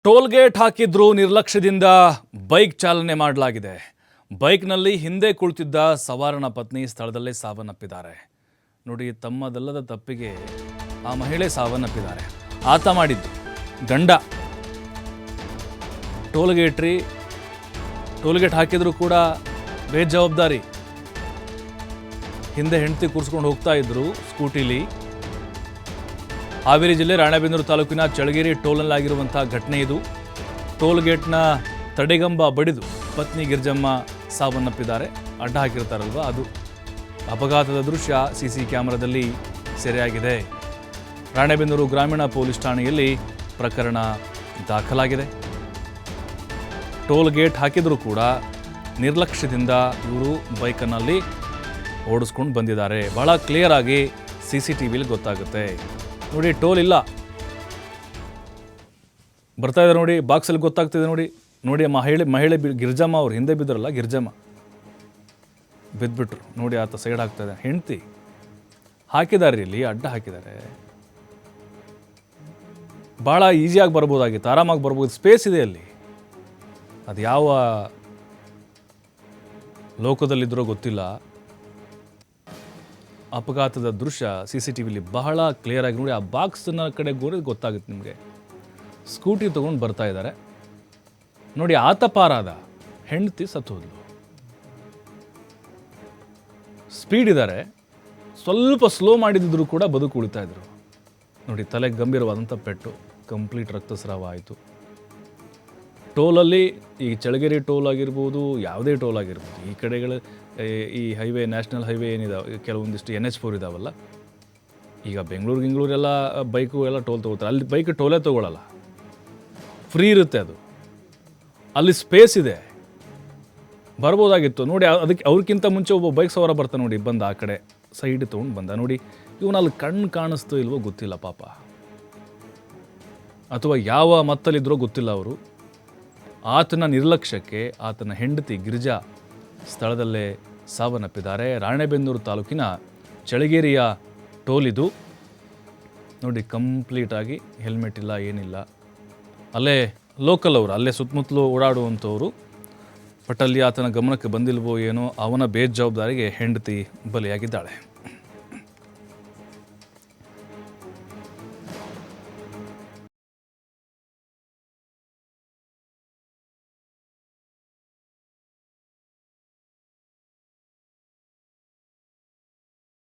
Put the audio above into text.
Toll gate ಹಾಕಿದ್ರೂ ನಿರ್ಲಕ್ಷ್ಯದಿಂದ bike ಚಾಲನೆ ಮಾಡಲಾಗಿದೆ. ಬೈಕ್ನಲ್ಲಿ ಹಿಂದೆ ಕುಳಿತಿದ್ದ ಸವಾರನ ಪತ್ನಿ ಸ್ಥಳದಲ್ಲೇ ಸಾವನ್ನಪ್ಪಿದ್ದಾರೆ. ನೋಡಿ, ತಮ್ಮದಲ್ಲದ ತಪ್ಪಿಗೆ ಆ ಮಹಿಳೆ ಸಾವನ್ನಪ್ಪಿದ್ದಾರೆ. ಆತ ಮಾಡಿದ್ದು ಗಂಡ. ಟೋಲ್ ಗೇಟ್ ಹಾಕಿದ್ರು ಕೂಡ ಬೇಜವಾಬ್ದಾರಿ. ಹಿಂದೆ ಹೆಂಡತಿ ಕೂರಿಸ್ಕೊಂಡು ಹೋಗ್ತಾ ಇದ್ರು ಸ್ಕೂಟಿಲಿ. ಹಾವೇರಿ ಜಿಲ್ಲೆ ರಾಣೆಬೆನ್ನೂರು ತಾಲೂಕಿನ ಚಳಗೇರಿ ಟೋಲ್ನಲ್ಲಾಗಿರುವಂಥ ಘಟನೆ ಇದು. ಟೋಲ್ ಗೇಟ್ನ ತಡೆಗಂಬ ಬಡಿದು ಪತ್ನಿ ಗಿರ್ಜಮ್ಮ ಸಾವನ್ನಪ್ಪಿದ್ದಾರೆ. ಅಡ್ಡ ಹಾಕಿರ್ತಾರಲ್ವ, ಅದು ಅಪಘಾತದ ದೃಶ್ಯ ಸಿಸಿ ಕ್ಯಾಮೆರಾದಲ್ಲಿ ಸೆರೆಯಾಗಿದೆ. ರಾಣೆಬೆನ್ನೂರು ಗ್ರಾಮೀಣ ಪೊಲೀಸ್ ಠಾಣೆಯಲ್ಲಿ ಪ್ರಕರಣ ದಾಖಲಾಗಿದೆ. ಟೋಲ್ ಗೇಟ್ ಹಾಕಿದರೂ ಕೂಡ ನಿರ್ಲಕ್ಷ್ಯದಿಂದ ಇವರು ಬೈಕನ್ನಲ್ಲಿ ಓಡಿಸ್ಕೊಂಡು ಬಂದಿದ್ದಾರೆ. ಬಹಳ ಕ್ಲಿಯರ್ ಆಗಿ CCTVಲಿ ಗೊತ್ತಾಗುತ್ತೆ. ನೋಡಿ, ಟೋಲ್ ಇಲ್ಲ, ಬರ್ತಾ ಇದ್ದಾರೆ ನೋಡಿ, ಬಾಕ್ಸಲ್ಲಿ ಗೊತ್ತಾಗ್ತಿದೆ ನೋಡಿ. ನೋಡಿ, ಮಹಿಳೆ ಗಿರ್ಜಮ್ಮ ಅವ್ರು ಹಿಂದೆ ಬಿದ್ದರಲ್ಲ, ಗಿರ್ಜಮ್ಮ ಬಿದ್ದುಬಿಟ್ರು. ನೋಡಿ, ಆತ ಸೈಡ್ ಆಗ್ತಾ ಇದೆ. ಹೆಂಡ್ತಿ ಹಾಕಿದ್ದಾರೆ, ಇಲ್ಲಿ ಅಡ್ಡ ಹಾಕಿದ್ದಾರೆ. ಭಾಳ ಈಸಿಯಾಗಿ ಬರ್ಬೋದಾಗಿತ್ತು, ಆರಾಮಾಗಿ ಬರ್ಬೋದು, ಸ್ಪೇಸ್ ಇದೆ ಅಲ್ಲಿ. ಅದು ಯಾವ ಲೋಕದಲ್ಲಿದ್ದರೋ ಗೊತ್ತಿಲ್ಲ. ಅಪಘಾತದ ದೃಶ್ಯ CCTVಲಿ ಬಹಳ ಕ್ಲಿಯರ್ ಆಗಿ ನೋಡಿ. ಆ ಬಾಕ್ಸ್ನ ಕಡೆ ಗೋರಿ ಗೊತ್ತಾಗುತ್ತೆ ನಿಮಗೆ. ಸ್ಕೂಟಿ ತೊಗೊಂಡು ಬರ್ತಾ ಇದ್ದಾರೆ ನೋಡಿ. ಆತ ಪಾರಾದ, ಹೆಂಡತಿ ಸತ್ತೋದ್ಲು. ಸ್ಪೀಡ್ ಇದ್ದಾರೆ, ಸ್ವಲ್ಪ ಸ್ಲೋ ಮಾಡಿದ್ರು ಕೂಡ ಬದುಕು ಉಳಿತಾ ಇದ್ರು. ನೋಡಿ, ತಲೆಗೆ ಗಂಭೀರವಾದಂಥ ಪೆಟ್ಟು, ಕಂಪ್ಲೀಟ್ ರಕ್ತಸ್ರಾವ ಆಯಿತು. ಟೋಲಲ್ಲಿ ಈ ಚಳಗೇರಿ ಟೋಲ್ ಆಗಿರ್ಬೋದು, ಯಾವುದೇ ಟೋಲ್ ಆಗಿರ್ಬೋದು, ಈ ಕಡೆಗಳ ಈ ಹೈವೇ, ನ್ಯಾಷನಲ್ ಹೈವೇ ಏನಿದಾವೆ, ಕೆಲವೊಂದಿಷ್ಟು NH4 ಇದಾವಲ್ಲ, ಈಗ ಬೆಂಗಳೂರೆಲ್ಲ ಬೈಕು ಎಲ್ಲ ಟೋಲ್ ತೊಗೊಳ್ತಾರೆ. ಅಲ್ಲಿ ಬೈಕ್ ಟೋಲೇ ತೊಗೊಳ್ಳಲ್ಲ, ಫ್ರೀ ಇರುತ್ತೆ. ಅದು ಅಲ್ಲಿ ಸ್ಪೇಸ್ ಇದೆ, ಬರ್ಬೋದಾಗಿತ್ತು. ನೋಡಿ, ಅದಕ್ಕೆ ಅವ್ರಿಗಿಂತ ಮುಂಚೆ ಒಬ್ಬ ಬೈಕ್ ಸವಾರ ಬರ್ತಾನೆ ನೋಡಿ, ಬಂದ ಆ ಕಡೆ ಸೈಡ್ ತೊಗೊಂಡು ಬಂದ. ನೋಡಿ, ಇವನಲ್ಲಿ ಕಣ್ಣು ಕಾಣಿಸ್ತೋ ಇಲ್ವೋ ಗೊತ್ತಿಲ್ಲ ಪಾಪ, ಅಥವಾ ಯಾವ ಮತ್ತಲ್ಲಿದ್ರೋ ಗೊತ್ತಿಲ್ಲ. ಅವರು ಆತನ ನಿರ್ಲಕ್ಷ್ಯಕ್ಕೆ ಆತನ ಹೆಂಡತಿ ಗಿರಿಜಾ ಸ್ಥಳದಲ್ಲೇ ಸಾವನ್ನಪ್ಪಿದ್ದಾರೆ. ರಾಣೆಬೆನ್ನೂರು ತಾಲೂಕಿನ ಚಳಗೇರಿಯ ಟೋಲ್ ಇದು. ನೋಡಿ, ಕಂಪ್ಲೀಟಾಗಿ ಹೆಲ್ಮೆಟ್ ಇಲ್ಲ, ಏನಿಲ್ಲ. ಅಲ್ಲೇ ಲೋಕಲ್ ಅವರು, ಅಲ್ಲೇ ಸುತ್ತಮುತ್ತಲು ಓಡಾಡುವಂಥವ್ರು. ಬಟ್ ಅಲ್ಲಿ ಆತನ ಗಮನಕ್ಕೆ ಬಂದಿಲ್ವೋ ಏನೋ, ಅವನ ಬೇಜವಾಬ್ದಾರಿಗೆ ಹೆಂಡತಿ ಬಲಿಯಾಗಿದ್ದಾಳೆ.